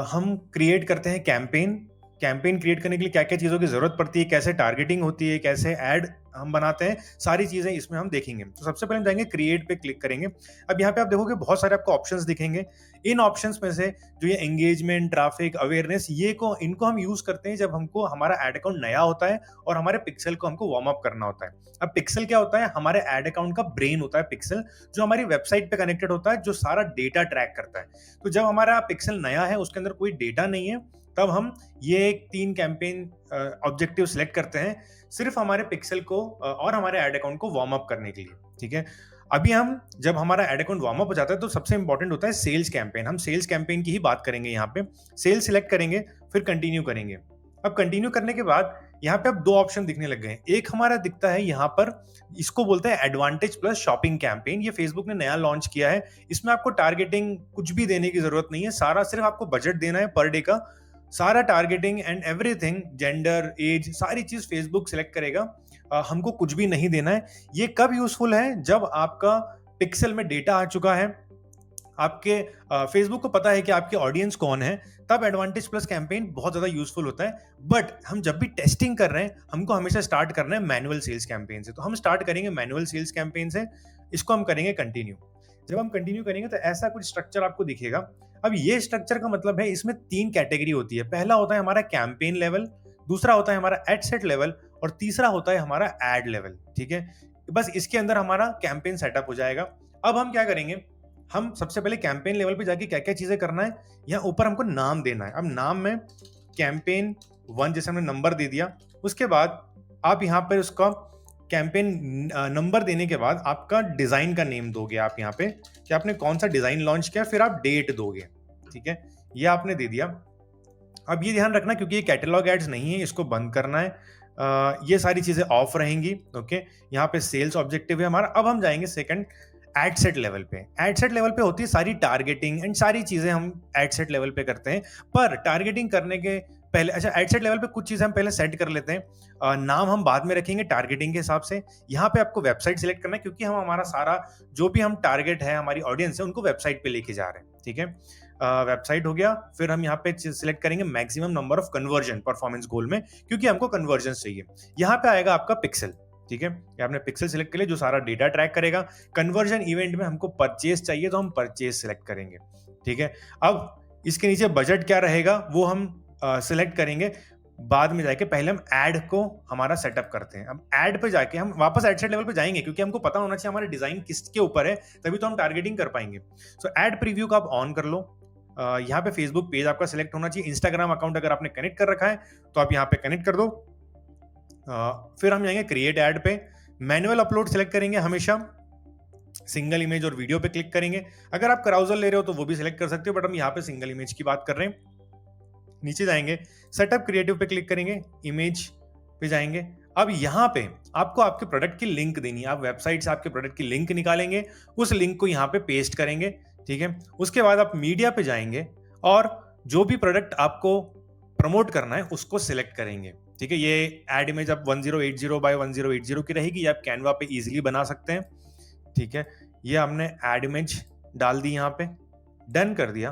Speaker 2: हम क्रिएट करते हैं कैंपेन। कैंपेन क्रिएट करने के लिए क्या क्या चीज़ों की ज़रूरत पड़ती है, कैसे टारगेटिंग होती है, कैसे ऐड हम बनाते हैं, सारी चीज़ें इसमें हम देखेंगे। तो सबसे पहले हम जाएंगे क्रिएट पे क्लिक करेंगे। अब यहाँ पे आप देखोगे बहुत सारे आपको ऑप्शंस दिखेंगे। इन ऑप्शंस में से जो ये एंगेजमेंट, ट्रैफिक, अवेयरनेस, इनको हम यूज करते हैं जब हमको हमारा एड अकाउंट नया होता है और हमारे पिक्सल को हमको वार्म अप करना होता है। अब पिक्सल क्या होता है? हमारे एड अकाउंट का ब्रेन होता है पिक्सल, जो हमारी वेबसाइट पे कनेक्टेड होता है, जो सारा डेटा ट्रैक करता है। तो जब हमारा पिक्सल नया है, उसके अंदर कोई डेटा नहीं है, तब हम ये 3 कैंपेन ऑब्जेक्टिव सिलेक्ट करते हैं सिर्फ हमारे पिक्सल को और हमारे एड अकाउंट को वार्म अप करने के लिए, ठीक है। अभी हम जब हमारा एड अकाउंट वार्म अप हो जाता है तो सबसे इंपॉर्टेंट होता है सेल्स कैंपेन। हम सेल्स कैंपेन की ही बात करेंगे। यहाँ पे सेल सिलेक्ट करेंगे, फिर कंटिन्यू करेंगे। अब कंटिन्यू करने के बाद यहाँ पे अब 2 ऑप्शन दिखने लग गए हैं। एक हमारा दिखता है यहाँ पर, इसको बोलते हैं एडवांटेज प्लस शॉपिंग कैंपेन। ये फेसबुक ने नया लॉन्च किया है। इसमें आपको टारगेटिंग कुछ भी देने की जरूरत नहीं है, सारा सिर्फ आपको बजट देना है पर डे का। सारा targeting and everything, gender, age, सारी चीज फेसबुक सिलेक्ट करेगा। हमको कुछ भी नहीं देना है। ये कब यूजफुल है? जब आपका पिक्सल में डेटा आ चुका है, आपके फेसबुक को पता है कि आपके ऑडियंस कौन है, तब एडवांटेज प्लस कैंपेन बहुत ज्यादा यूजफुल होता है। बट हम जब भी टेस्टिंग कर रहे हैं, हमको हमेशा स्टार्ट करना है मैनुअल सेल्स कैंपेन से। तो हम स्टार्ट करेंगे मैनुअल सेल्स कैंपेन से। इसको हम करेंगे कंटिन्यू। जब हम कंटिन्यू करेंगे तो ऐसा कुछ स्ट्रक्चर आपको दिखेगा। अब ये स्ट्रक्चर का मतलब है, इसमें 3 कैटेगरी होती है। पहला होता है हमारा कैंपेन लेवल, दूसरा होता है हमारा एड सेट लेवल, और तीसरा होता है हमारा एड लेवल, ठीक है। बस इसके अंदर हमारा कैंपेन सेटअप हो जाएगा। अब हम क्या करेंगे, हम सबसे पहले कैंपेन लेवल पे जाके क्या क्या चीजें करना है, यहाँ ऊपर हमको नाम देना है। अब नाम में कैंपेन 1 जैसे हमने नंबर दे दिया, उसके बाद आप यहाँ पर उसका कैंपेन नंबर देने के बाद आपका डिजाइन का नेम दोगे आप यहाँ पे, कि आपने कौन सा डिजाइन लॉन्च किया, फिर आप डेट दोगे, ठीक है। ये आपने दे दिया। अब ये ध्यान रखना, क्योंकि ये कैटलॉग एड्स नहीं है, इसको बंद करना है। ये सारी चीजें ऑफ रहेंगी, ओके। यहाँ पे सेल्स ऑब्जेक्टिव है हमारा। अब हम जाएंगे सेकंड एड सेट लेवल पे। एड सेट लेवल पे होती है सारी टारगेटिंग एंड सारी चीजें हम एड सेट लेवल पे करते हैं। पर टारगेटिंग करने के पहले, अच्छा, एड सेट लेवल पे कुछ चीजें हम पहले सेट कर लेते हैं। नाम हम बाद में रखेंगे टारगेटिंग के हिसाब से। यहाँ पे आपको वेबसाइट सिलेक्ट करना है, क्योंकि हम हमारा सारा जो भी हम टारगेट है, हमारी ऑडियंस है, उनको वेबसाइट पे लेके जा रहे हैं, ठीक है। वेबसाइट हो गया। फिर हम यहाँ पे सिलेक्ट करेंगे maximum number of conversion performance goal में, क्योंकि हमको कन्वर्जन चाहिए। यहाँ पे आएगा आपका पिक्सल, ठीक है। ये आपने पिक्सल सिलेक्ट कर लिया, जो सारा डेटा ट्रैक करेगा। कन्वर्जन इवेंट में हमको परचेज चाहिए, तो हम परचेज सिलेक्ट करेंगे, ठीक है। अब इसके नीचे बजट क्या रहेगा वो हम सिलेक्ट करेंगे बाद में जाके। पहले हम ऐड को हमारा सेटअप करते हैं। अब ऐड पे जाके हम वापस एड सेट लेवल पे जाएंगे, क्योंकि हमको पता होना चाहिए हमारा डिजाइन किसके ऊपर है, तभी तो हम टारगेटिंग कर पाएंगे। सो ऐड प्रीव्यू का आप ऑन कर लो। यहाँ पे फेसबुक पेज आपका सिलेक्ट होना चाहिए। इंस्टाग्राम अकाउंट अगर आपने कनेक्ट कर रखा है तो आप यहाँ पे कनेक्ट कर दो। फिर हम जाएंगे क्रिएट ऐड पे। मैनुअल अपलोड सिलेक्ट करेंगे हमेशा। सिंगल इमेज और वीडियो पे क्लिक करेंगे। अगर आप कराउजल ले रहे हो तो वो भी सिलेक्ट कर सकते हो, बट हम यहाँ पे सिंगल इमेज की बात कर रहे हैं। नीचे जाएंगे, सेटअप क्रिएटिव पे क्लिक करेंगे, इमेज पे जाएंगे। अब यहाँ पे आपको आपके प्रोडक्ट की लिंक देनी है। आप वेबसाइट से आपके प्रोडक्ट की लिंक निकालेंगे, उस लिंक को यहाँ पे पेस्ट करेंगे, ठीक है। उसके बाद आप मीडिया पे जाएंगे और जो भी प्रोडक्ट आपको प्रमोट करना है उसको सिलेक्ट करेंगे। ठीक है, ये एड इमेज अब 1080 बाय 1080 की रहेगी, ये आप कैनवा पे इजीली बना सकते हैं। ठीक है, ये हमने एड इमेज डाल दी, यहाँ पे डन कर दिया।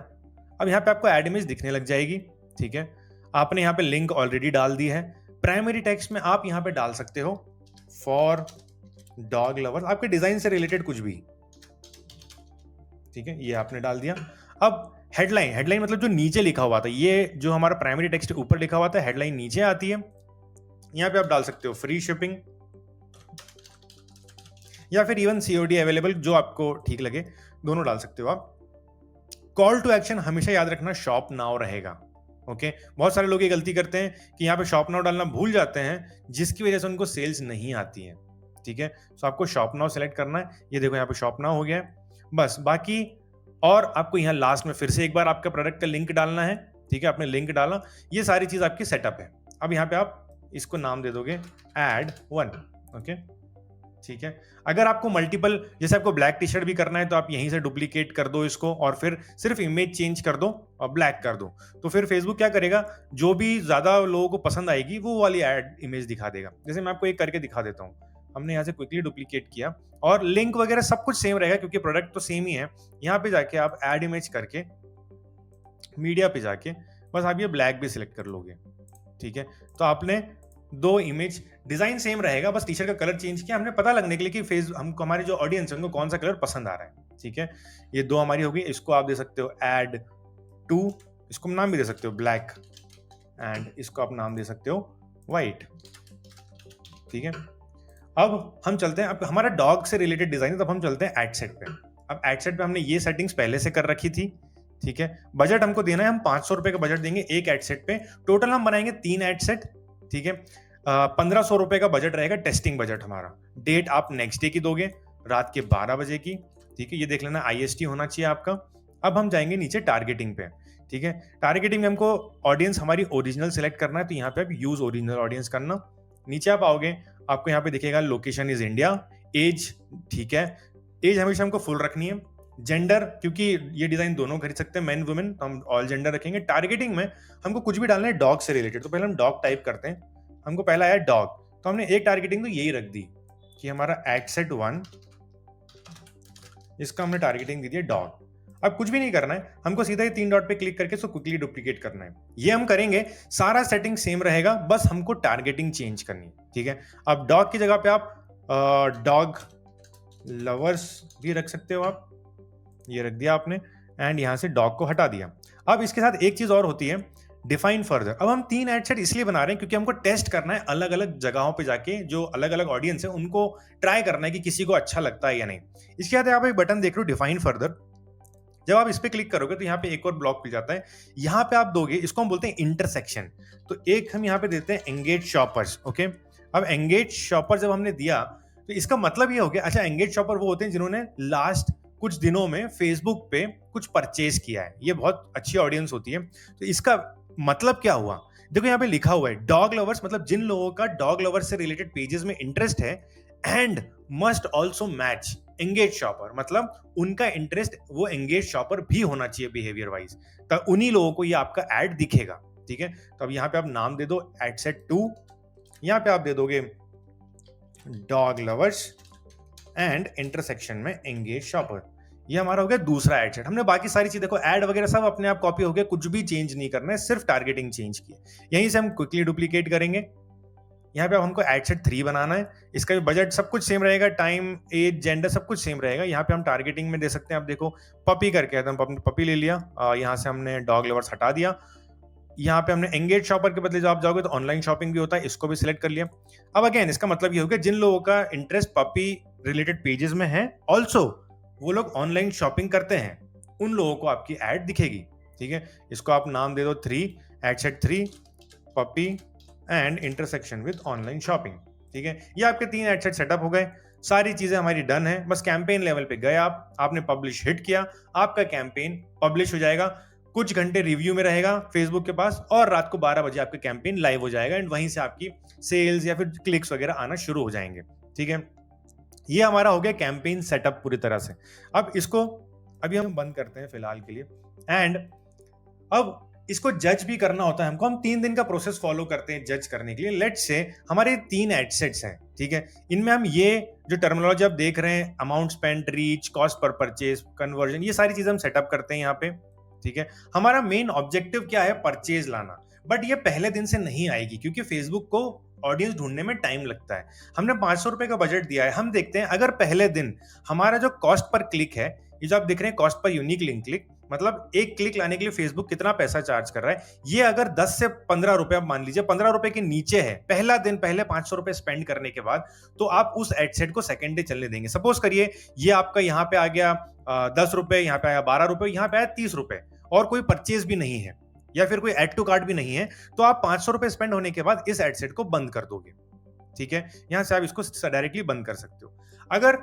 Speaker 2: अब यहाँ पे आपको एड इमेज दिखने लग जाएगी। ठीक है, आपने यहाँ पे लिंक ऑलरेडी डाल दी है। प्राइमरी टेक्स्ट में आप यहाँ पे डाल सकते हो फॉर डॉग लवर्स, आपके डिजाइन से रिलेटेड कुछ भी। ठीक है, ये आपने डाल दिया। अब हेडलाइन, हेडलाइन मतलब जो नीचे लिखा हुआ था, ये जो हमारा प्राइमरी टेक्स्ट ऊपर लिखा हुआ था, हेडलाइन नीचे आती है। यहाँ पे आप डाल सकते हो फ्री शिपिंग या फिर इवन सीओडी अवेलेबल, जो आपको ठीक लगे, दोनों डाल सकते हो आप। कॉल टू एक्शन हमेशा याद रखना शॉप नाउ रहेगा। ओके, बहुत सारे लोग ये गलती करते हैं कि यहाँ पे शॉप नाउ डालना भूल जाते हैं, जिसकी वजह से उनको सेल्स नहीं आती है। ठीक है, तो आपको शॉप नाउ सेलेक्ट करना है। ये देखो यहाँ पे शॉप नाउ हो गया है, बस। बाकी और आपको यहाँ लास्ट में फिर से एक बार आपका प्रोडक्ट का लिंक डालना है। ठीक है, आपने लिंक डाला, ये सारी चीज आपकी सेटअप है। अब यहाँ पे आप इसको नाम दे दोगे एड 1। ओके, ठीक है। अगर आपको मल्टीपल, जैसे आपको ब्लैक टी शर्ट भी करना है, तो आप यहीं से डुप्लीकेट कर दो इसको और फिर सिर्फ इमेज चेंज कर दो और ब्लैक कर दो। तो फिर फेसबुक क्या करेगा, जो भी ज्यादा लोगों को पसंद आएगी वो वाली एड इमेज दिखा देगा। जैसे मैं आपको एक करके दिखा देता हूँ। हमने यहाँ से क्विकली डुप्लीकेट किया और लिंक वगैरह सब कुछ सेम रहेगा क्योंकि प्रोडक्ट तो सेम ही है। यहाँ पे जाके आप एड इमेज करके मीडिया पे जाके बस आप ये ब्लैक भी सिलेक्ट कर लोगे। ठीक है, तो आपने दो इमेज, डिजाइन सेम रहेगा, बस टी शर्ट का कलर चेंज किया हमने, पता लगने के लिए कि फेस हमको, हमारे जो ऑडियंस है उनको कौन सा कलर पसंद आ रहा है। ठीक है, ये दो हमारी होगी। इसको आप दे सकते हो एड 2, इसको नाम भी दे सकते हो ब्लैक, एंड इसको आप नाम दे सकते हो व्हाइट। ठीक है, अब हम चलते हैं, अब हमारा डॉग से रिलेटेड डिजाइन है, तब हम चलते हैं एड सेट पे। अब एड सेट पे हमने ये सेटिंग्स पहले से कर रखी थी। ठीक है, बजट हमको देना है, हम 500 रुपए का बजट देंगे एक एड सेट पे। टोटल हम बनाएंगे 3 एड सेट। ठीक है, 1500 रुपए का बजट रहेगा टेस्टिंग बजट हमारा। डेट आप नेक्स्ट डे की दोगे, रात के 12 बजे की। ठीक है, ये देख लेना IST होना चाहिए आपका। अब हम जाएंगे नीचे टारगेटिंग पे। ठीक है, टारगेटिंग में हमको ऑडियंस हमारी ओरिजिनल सेलेक्ट करना है, तो यहाँ पे आप यूज ओरिजिनल ऑडियंस करना। नीचे आप आओगे, आपको यहाँ पे दिखेगा लोकेशन इज इंडिया, एज, ठीक है, एज हमेशा हमको फुल रखनी है। जेंडर, क्योंकि ये डिजाइन दोनों खरीद सकते हैं, मेन वुमेन, तो हम ऑल जेंडर रखेंगे। टारगेटिंग में हमको कुछ भी डालना है डॉग से रिलेटेड, तो पहले हम डॉग टाइप करते हैं। हमको पहला आया डॉग, तो हमने एक टारगेटिंग तो यही रख दी कि हमारा एड सेट 1, इसका हमने टारगेटिंग दी है डॉग। अब कुछ भी नहीं करना है, हमको सीधा ही 3 डॉट पे क्लिक करके इसको क्विकली डुप्लीकेट करना है। ये हम करेंगे, सारा सेटिंग सेम रहेगा, बस हमको टारगेटिंग चेंज करनी है। ठीक है, अब डॉग की जगह पे आप डॉग लवर्स भी रख सकते हो आप, ये रख दिया आपने, एंड यहां से डॉग को हटा दिया। अब इसके साथ एक चीज और होती है, डिफाइन फर्दर। अब हम 3 एड सेट इसलिए बना रहे हैं क्योंकि हमको टेस्ट करना है अलग अलग जगहों पे जाके, जो अलग अलग ऑडियंस है उनको ट्राई करना है कि किसी को अच्छा लगता है या नहीं। इसके बाद आप एक बटन देख रहे हो डिफाइन फर्दर, जब आप इस पे क्लिक करोगे तो यहाँ पे एक और ब्लॉक खुल जाता है। यहाँ पे आप दोगे, इसको हम बोलते हैं इंटरसेक्शन। तो एक हम यहाँ पे देते हैं एंगेज शॉपर्स। ओके, अब एंगेज शॉपर जब हमने दिया तो इसका मतलब ये हो गया, अच्छा एंगेज शॉपर वो होते हैं जिन्होंने लास्ट कुछ दिनों में फेसबुक पे कुछ परचेज किया है, ये बहुत अच्छी ऑडियंस होती है। तो इसका मतलब क्या हुआ, देखो यहाँ पे लिखा हुआ है डॉग लवर्स, मतलब जिन लोगों का डॉग लवर्स से रिलेटेड पेजेस में इंटरेस्ट है, and must also match engage shopper, मतलब उनका इंटरेस्ट वो एंगेज शॉपर भी होना चाहिए बिहेवियर वाइज, तो उन्हीं लोगों को ये आपका एड दिखेगा। ठीक है, तो अब यहाँ पे आप नाम दे दो एड सेट 2, यहाँ पे आप दे दोगे डॉग लवर्स एंड इंटरसेक्शन में एंगेज शॉपर। ये हमारा हो गया दूसरा एड सेट। हमने बाकी सारी चीज, देखो ऐड वगैरह सब अपने आप कॉपी हो गया, कुछ भी चेंज नहीं करना है, सिर्फ टारगेटिंग चेंज की है। यहीं से हम क्विकली डुप्लीकेट करेंगे। यहाँ पे अब हमको एड सेट 3 बनाना है, इसका भी बजट सब कुछ सेम रहेगा, टाइम, एज, जेंडर सब कुछ सेम रहेगा। यहाँ पे हम टारगेटिंग में दे सकते हैं, आप देखो पपी करके है, तो हम पपी ले लिया, यहाँ से हमने डॉग लवर्स हटा दिया। यहाँ पे हमने एंगेज शॉपर के बदले जब आप जाओगे तो ऑनलाइन शॉपिंग भी होता है, इसको भी सिलेक्ट कर लिया। अब अगेन इसका मतलब ये हो गया, जिन लोगों का इंटरेस्ट पपी रिलेटेड पेजेस में है, ऑल्सो वो लोग ऑनलाइन शॉपिंग करते हैं, उन लोगों को आपकी एड दिखेगी। ठीक है, इसको आप नाम दे दो 3, ad set 3 puppy and intersection with online shopping. ठीक है, ये आपके 3 एड सेट सेटअप हो गए, सारी चीजें हमारी डन है। बस कैंपेन लेवल पे गए आपने पब्लिश हिट किया, आपका कैंपेन पब्लिश हो जाएगा, कुछ घंटे रिव्यू में रहेगा फेसबुक के पास, और रात को 12 बजे आपका कैंपेन लाइव हो जाएगा, एंड वहीं से आपकी सेल्स या फिर क्लिक्स वगैरह आना शुरू हो जाएंगे। ठीक है, ये हमारा हो गया कैंपेन सेटअप पूरी तरह से। अब इसको अभी हम बंद करते हैं फिलहाल के लिए, एंड अब इसको जज भी करना होता है हमको। हम 3 दिन का प्रोसेस फॉलो करते हैं जज करने के लिए। लेट्स से हमारे 3 एडसेट्स हैं, ठीक है। इनमें हम ये जो टर्मिनोलॉजी आप देख रहे हैं, amount spend, reach, cost per purchase, conversion, ये सारी चीजें हम सेटअप करते हैं यहाँ पे, ठीक है। हमारा मेन ऑब्जेक्टिव क्या है? परचेज लाना। बट ये पहले दिन से नहीं आएगी, क्योंकि फेसबुक को ऑडियंस ढूंढने में टाइम लगता है। हमने 500 रुपए का बजट दिया है। हम देखते हैं अगर पहले दिन हमारा जो कॉस्ट पर क्लिक है, ये जो आप देख रहे हैं cost per unique link click, मतलब एक क्लिक लाने के लिए फेसबुक कितना पैसा चार्ज कर रहा है, ये अगर 10 से 15 रुपए, आप मान लीजिए 15 रुपए के नीचे है पहला दिन, पहले 500 रुपए स्पेंड करने के बाद, तो आप उस एडसेट को सेकंड डे चलने देंगे। सपोज करिए ये आपका यहाँ पे आ गया 10 रुपए, यहाँ पे आया 12 रुपए, यहाँ पे आया 30 रुपए, और कोई परचेज भी नहीं है या फिर कोई एड टू कार्ट भी नहीं है, तो आप 500 रुपए स्पेंड होने के बाद इस एडसेट को बंद कर दोगे, ठीक है। यहां से आप इसको डायरेक्टली बंद कर सकते हो। अगर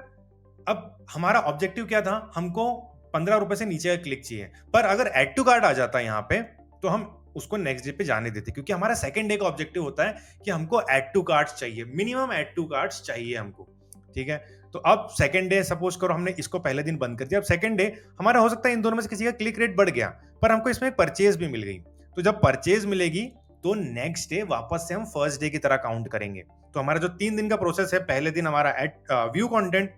Speaker 2: अब हमारा ऑब्जेक्टिव क्या था? हमको 15 रुपए से नीचे का क्लिक चाहिए, पर अगर एड टू कार्ट आ जाता है यहाँ पे, तो हम उसको नेक्स्ट डे पे जाने देते, क्योंकि हमारा सेकंड डे का ऑब्जेक्टिव होता है कि हमको एड टू कार्ट्स चाहिए, मिनिमम एड टू कार्ट्स चाहिए हमको, ठीक है। तो अब सेकंड डे सपोज करो हमने इसको पहले दिन बंद कर दिया, अब सेकंड डे हमारा हो सकता है इन दोनों में से किसी का क्लिक रेट बढ़ गया, पर हमको इसमें एक परचेज भी मिल गई। तो जब परचेज मिलेगी तो नेक्स्ट डे वापस से हम फर्स्ट डे की तरह काउंट करेंगे। तो हमारा जो 3 दिन का प्रोसेस है, पहले दिन हमारा व्यू कंटेंट,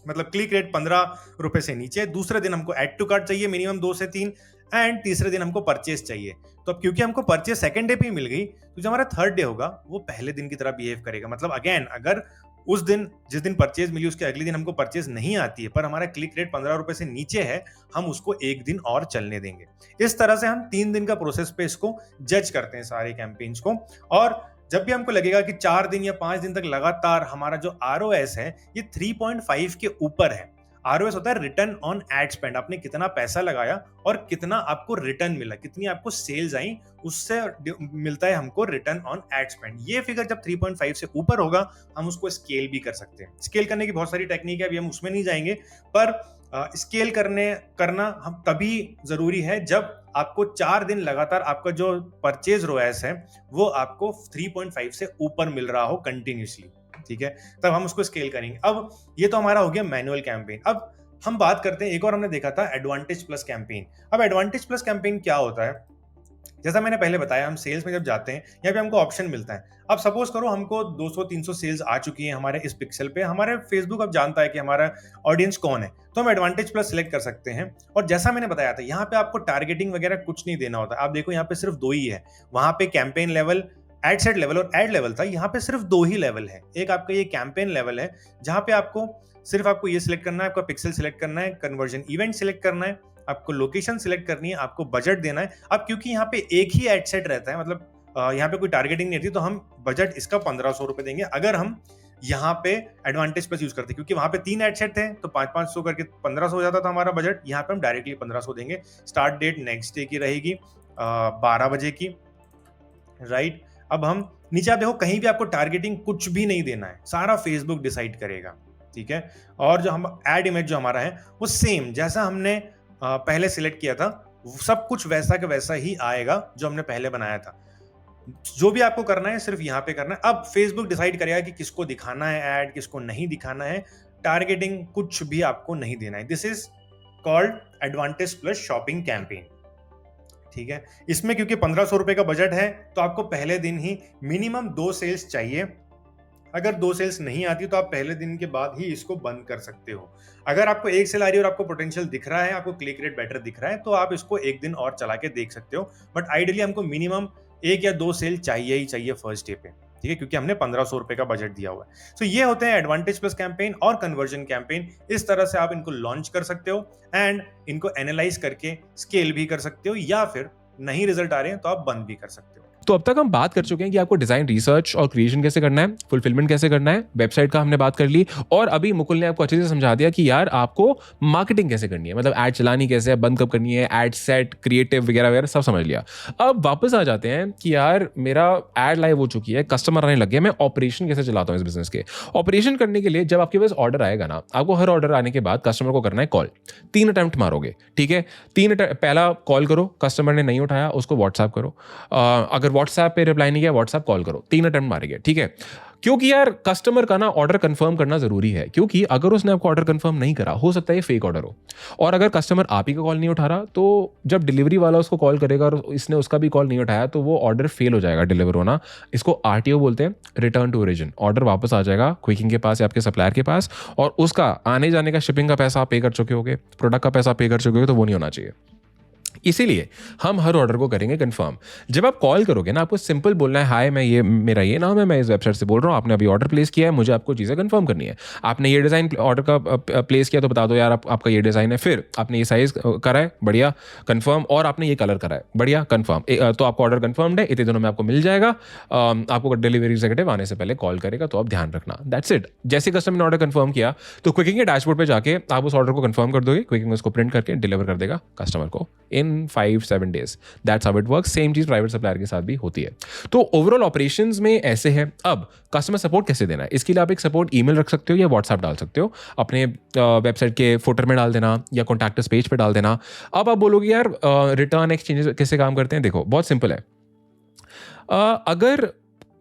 Speaker 2: मतलब क्लिक रेट 15 रुपए से नीचे, दूसरे दिन हमको एड टू कार्ट चाहिए मिनिमम 2 से 3, एंड तीसरे दिन हमको परचेज चाहिए। तो अब क्योंकि हमको परचेज सेकंड डे पे ही मिल गई, तो जो हमारा थर्ड डे होगा वो पहले दिन की तरह बिहेव करेगा। मतलब अगेन, अगर उस दिन जिस दिन परचेज मिली उसके अगले दिन हमको परचेज नहीं आती है, पर हमारा क्लिक रेट 15 रुपए से नीचे है, हम उसको एक दिन और चलने देंगे। इस तरह से हम 3 दिन का प्रोसेस पे इसको जज करते हैं सारे कैंपेन्स को। और जब भी हमको लगेगा कि 4 दिन या 5 दिन तक लगातार हमारा जो ROS है ये 3.5 के ऊपर है। ROS होता है रिटर्न ऑन एड स्पेंड, आपने कितना पैसा लगाया और कितना आपको रिटर्न मिला, कितनी आपको सेल्स आई, उससे मिलता है हमको रिटर्न ऑन एड स्पेंड। ये फिगर जब 3.5 से ऊपर होगा, हम उसको स्केल भी कर सकते हैं। स्केल करने की बहुत सारी टेक्निक है, अभी हम उसमें नहीं जाएंगे, पर स्केल करना हम तभी जरूरी है जब आपको 4 दिन लगातार आपका जो परचेज ROAS है वो आपको 3.5 से ऊपर मिल रहा हो कंटिन्यूसली, ठीक है, तब हम उसको स्केल करेंगे। अब ये तो हमारा हो गया मैनुअल कैंपेन। अब हम बात करते हैं, एक और हमने देखा था एडवांटेज प्लस कैंपेन। अब एडवांटेज प्लस कैंपेन क्या होता है? जैसा मैंने पहले बताया, हम सेल्स में जब जाते हैं यहाँ पे हमको ऑप्शन मिलता है। अब सपोज करो हमको 200-300 सेल्स आ चुकी है हमारे इस पिक्सल पे, हमारे फेसबुक अब जानता है कि हमारा ऑडियंस कौन है, तो हम एडवांटेज प्लस सिलेक्ट कर सकते हैं। और जैसा मैंने बताया था, यहाँ पे आपको टारगेटिंग वगैरह कुछ नहीं देना होता। आप देखो यहाँ पे सिर्फ 2 ही है, वहां पे campaign level, ad set level और एड लेवल था, यहाँ पे सिर्फ 2 ही लेवल है। एक आपका ये कैंपेन लेवल है जहां पे आपको ये सिलेक्ट करना है, आपका पिक्सल सिलेक्ट करना है, कन्वर्जन इवेंट सिलेक्ट करना है, आपको लोकेशन सिलेक्ट करनी है, आपको बजट देना है। अब क्योंकि यहाँ पे एक ही एड सेट रहता है, मतलब यहाँ पे कोई टारगेटिंग नहीं रहती, तो हम बजट इसका 1500 रुपए देंगे अगर हम यहाँ पे एडवांटेज प्लस यूज करते, क्योंकि वहां पे 3 एड सेट थे तो 500-500 करके 1500 हो जाता था हमारा बजट। यहाँ पे हम डायरेक्टली 1500 देंगे। स्टार्ट डेट नेक्स्ट डे की रहेगी 12 बजे की, राइट। अब हम नीचे आप देखो, कहीं भी आपको टारगेटिंग कुछ भी नहीं देना है, सारा फेसबुक डिसाइड करेगा, ठीक है। और जो हम एड इमेज जो हमारा है वो सेम जैसा हमने पहले सिलेक्ट किया था, सब कुछ वैसा का वैसा ही आएगा जो हमने पहले बनाया था। जो भी आपको करना है सिर्फ यहाँ पे करना है। अब फेसबुक डिसाइड करेगा कि किसको दिखाना है ऐड, किसको नहीं दिखाना है। टारगेटिंग कुछ भी आपको नहीं देना है। This is called advantage plus shopping campaign, ठीक है। इसमें क्योंकि 1500 रुपए का बजट है, तो आपको पहले दिन ही मिनिमम 2 सेल्स चाहिए। अगर 2 सेल्स नहीं आती तो आप पहले दिन के बाद ही इसको बंद कर सकते हो। अगर आपको 1 सेल आ रही है और आपको पोटेंशियल दिख रहा है, आपको क्लिक रेट बेटर दिख रहा है, तो आप इसको एक दिन और चला के देख सकते हो। बट आइडियली हमको मिनिमम 1 या 2 सेल चाहिए ही चाहिए फर्स्ट डे पे, ठीक है, क्योंकि हमने 1500 रुपए का बजट दिया हुआ है। तो ये होते हैं एडवांटेज प्लस कैंपेन और कन्वर्जन कैंपेन। इस तरह से आप इनको लॉन्च कर सकते हो एंड इनको एनालाइज करके स्केल भी कर सकते हो, या फिर नहीं रिजल्ट आ रहे हैं तो आप बंद भी कर सकते हो।
Speaker 1: तो अब तक हम बात कर चुके हैं कि आपको डिजाइन रिसर्च और क्रिएशन कैसे करना है, फुलफिलमेंट कैसे करना है, वेबसाइट का हमने बात कर ली, और अभी मुकुल ने आपको अच्छे से समझा दिया कि यार आपको मार्केटिंग कैसे करनी है, मतलब ऐड चलानी कैसे है, बंद कब करनी है, ऐड सेट, क्रिएटिव वगैरह वगैरह सब समझ लिया। अब वापस आ जाते हैं कि यार मेरा ऐड लाइव हो चुकी है, कस्टमर आने लग गया, मैं ऑपरेशन कैसे चलाता हूँ इस बिजनेस के। ऑपरेशन करने के लिए जब आपके पास ऑर्डर आएगा ना, आपको हर ऑर्डर आने के बाद कस्टमर को करना है कॉल। 3 अटेम्प्ट मारोगे, ठीक है। पहला कॉल करो, कस्टमर ने नहीं उठाया उसको व्हाट्सएप करो, अगर व्हाट्सएप पे रिप्लाई नहीं किया व्हाट्सएप कॉल करो, 3 अटेम्प्ट मारेंगे, ठीक है। क्योंकि यार कस्टमर का ना ऑर्डर कंफर्म करना जरूरी है, क्योंकि अगर उसने आपको ऑर्डर कंफर्म नहीं करा, हो सकता है ये फेक ऑर्डर हो। और अगर कस्टमर आप ही का कॉल नहीं उठा रहा, तो जब डिलीवरी वाला उसको कॉल करेगा और इसने उसका भी कॉल नहीं उठाया, तो वो ऑर्डर फेल हो जाएगा डिलीवर होना। इसको आरटीओ बोलते हैं, रिटर्न टू ओरिजिन। ऑर्डर वापस आ जाएगा क्विकिंग के पास या आपके सप्लायर के पास, और उसका आने जाने का शिपिंग का पैसा आप पे कर चुके होगे, प्रोडक्ट का पैसा पे कर चुके होगे, तो वो नहीं होना चाहिए। इसीलिए हम हर ऑर्डर को करेंगे कंफर्म। जब आप कॉल करोगे ना, आपको सिंपल बोलना है, हाय मैं ये मेरा ये नाम है, मैं इस वेबसाइट से बोल रहा हूँ, आपने अभी ऑर्डर प्लेस किया है, मुझे आपको चीज़ें कंफर्म करनी है। आपने ये डिज़ाइन ऑर्डर का प्लेस किया तो बता दो यार आपका ये डिज़ाइन है, फिर आपने ये साइज़ करा है, बढ़िया कंफर्म, और आपने ये कलर करा है, बढ़िया कंफर्म। तो आपका ऑर्डर कंफर्म्ड है, इतने दिनों में आपको मिल जाएगा। आपको डिलीवरी एग्जीक्यूटिव आने से पहले कॉल करेगा, तो आप ध्यान रखना। That's it. जैसे कस्टमर ने ऑर्डर कंफर्म किया, तो क्विकिंग के डैशबोर्ड पे जाके आप उस ऑर्डर को कंफर्म कर दोगे, क्विकिंग उसको प्रिंट करके डिलीवर कर देगा कस्टमर को इन 5-7 days. That's how it works. Same चीज प्राइवेट सप्लायर के साथ भी होती है। तो ओवरऑल ऑपरेशंस में ऐसे है। अब कस्टमर सपोर्ट कैसे देना है, इसके लिए आप एक सपोर्ट ईमेल रख सकते हो या व्हाट्सएप डाल सकते हो, अपने वेबसाइट के फुटर में डाल देना या कॉन्टैक्ट पेज पे डाल देना। अब आप बोलोगे यार रिटर्न एक्सचेंज कैसे काम करते हैं, देखो बहुत सिंपल है। अगर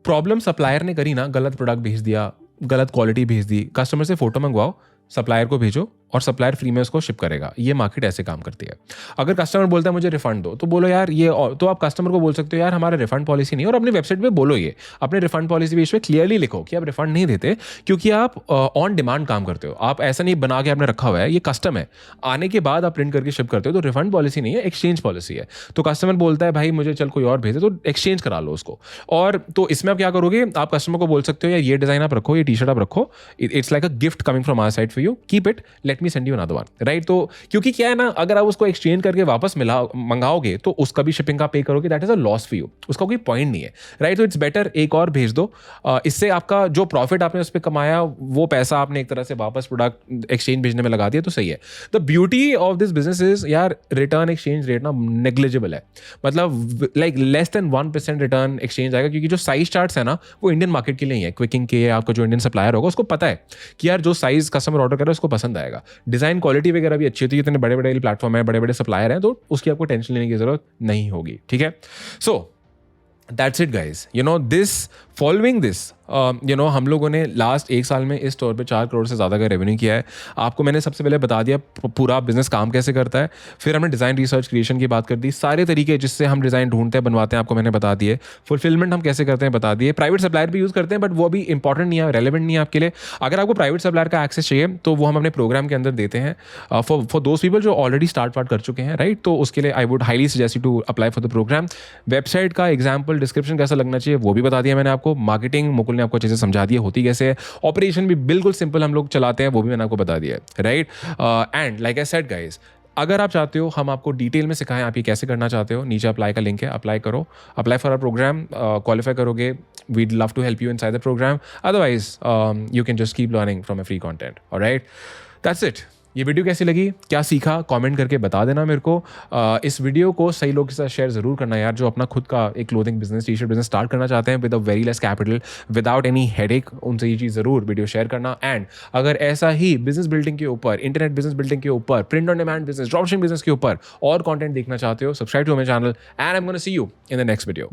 Speaker 1: प्रॉब्लम सप्लायर ने करी ना, गलत प्रोडक्ट भेज दिया, गलत क्वालिटी भेज दी, कस्टमर से फोटो मंगवाओ, सप्लायर को भेजो और सप्लायर फ्री में उसको शिप करेगा। ये मार्केट ऐसे काम करती है। अगर कस्टमर बोलता है मुझे रिफंड दो, तो बोलो यार ये, तो आप कस्टमर को बोल सकते हो यार हमारा रिफंड पॉलिसी नहीं है, और अपनी वेबसाइट पे बोलो, ये अपने रिफंड पॉलिसी पेज पे क्लियरली लिखो कि आप रिफंड नहीं देते, क्योंकि आप ऑन डिमांड काम करते हो। आप ऐसा नहीं बना के आपने रखा हुआ है, ये कस्टम है, आने के बाद आप प्रिंट करके शिप करते हो। तो रिफंड पॉलिसी नहीं है, एक्सचेंज पॉलिसी है। तो कस्टमर बोलता है भाई मुझे चल कोई और भेजे, तो एक्सचेंज करा लो उसको। और तो इसमें आप क्या करोगे, आप कस्टमर को बोल सकते हो यार ये डिजाइन आप रखो, ये टी शर्ट आप रखो, it's like a gift coming from our side for you, keep it, let me send you another one, right. तो क्योंकि क्या है ना, अगर आप उसको एक्सचेंज करके वापस मंगाओगे, तो उसका भी शिपिंग का पे करोगे, that is a loss for you, उसका कोई पॉइंट नहीं है, राइट। तो इट्स बेटर एक और भेज दो। इससे आपका जो प्रॉफिट आपने उस पर कमाया, वो पैसा आपने एक तरह से वापस प्रोडक्ट एक्सचेंज भेजने में लगा दिया, तो सही है। The beauty of this business is यार, रिटर्न एक्सचेंज रेट ना नेग्लिजिबल है, मतलब like less than 1% return exchange आएगा, क्योंकि जो साइज चार्ट्स है ना, वो इंडियन मार्केट के लिए ही है। क्विकिंग के आपका जो इंडियन सप्लायर होगा, उसको पता है कि यार जो साइज कस्टमर ऑर्डर कर रहा है उसको पसंद आएगा, डिजाइन क्वालिटी वगैरह भी अच्छी होती है। इतने बड़े बड़े प्लेटफॉर्म है, बड़े बड़े सप्लायर हैं, तो उसकी आपको टेंशन लेने की जरूरत नहीं होगी, ठीक है। So that's it guys, you know this following this हम लोगों ने लास्ट 1 साल में इस स्टोर पे 4 करोड़ से ज़्यादा का रेवेन्यू किया है। आपको मैंने सबसे पहले बता दिया पूरा बिजनेस काम कैसे करता है, फिर हमने डिज़ाइन रिसर्च क्रिएशन की बात कर दी, सारे तरीके जिससे हम डिज़ाइन ढूंढते हैं बनवाते हैं आपको मैंने बता दिए, फुलफिलमेंट हम कैसे करते हैं बता दिए, प्राइवेट सप्लायर भी यूज़ करते हैं, बट वो भी इंपॉर्टेंट नहीं है, रेलिवेंट नहीं है आपके लिए। अगर आपको प्राइवेट सप्लायर का एक्सेस चाहिए, तो वो हम अपने प्रोग्राम के अंदर देते हैं फॉर दोज पीपल जो ऑलरेडी स्टार्ट कर चुके हैं, राइट। तो उसके लिए I would highly suggest you to apply for the program. Website का एग्जाम्पल डिस्क्रिप्शन कैसा लगना चाहिए वो भी बता दिया मैंने आपको, मार्केटिंग मुकुल ने आपको अच्छे से समझा दिया होती कैसे है, ऑपरेशन भी बिल्कुल सिंपल हम लोग चलाते हैं, वो भी मैंने आपको बता दिया है, right. And like I said guys, अगर आप चाहते हो हम आपको डिटेल में सिखाएं आप ये कैसे करना चाहते हो, नीचे अप्लाई का लिंक है, अप्लाई करो, apply for our programme, qualify करोगे, we'd love to help you inside the programme, otherwise you can just keep learning from a free content, alright. That's it. ये वीडियो कैसी लगी, क्या सीखा, कमेंट करके बता देना मेरे को। इस वीडियो को सही लोगों के साथ शेयर ज़रूर करना यार, जो अपना खुद का एक clothing business, T shirt business start करना चाहते हैं with a very less capital, without any headache, उनसे ये चीज़ ज़रूर वीडियो शेयर करना। एंड अगर ऐसा ही बिजनेस बिल्डिंग के ऊपर, इंटरनेट बिजनेस बिल्डिंग के ऊपर, print on demand business, dropshipping business के ऊपर और कंटेंट देखना चाहते हो, subscribe to my channel and I am gonna see you in the next video.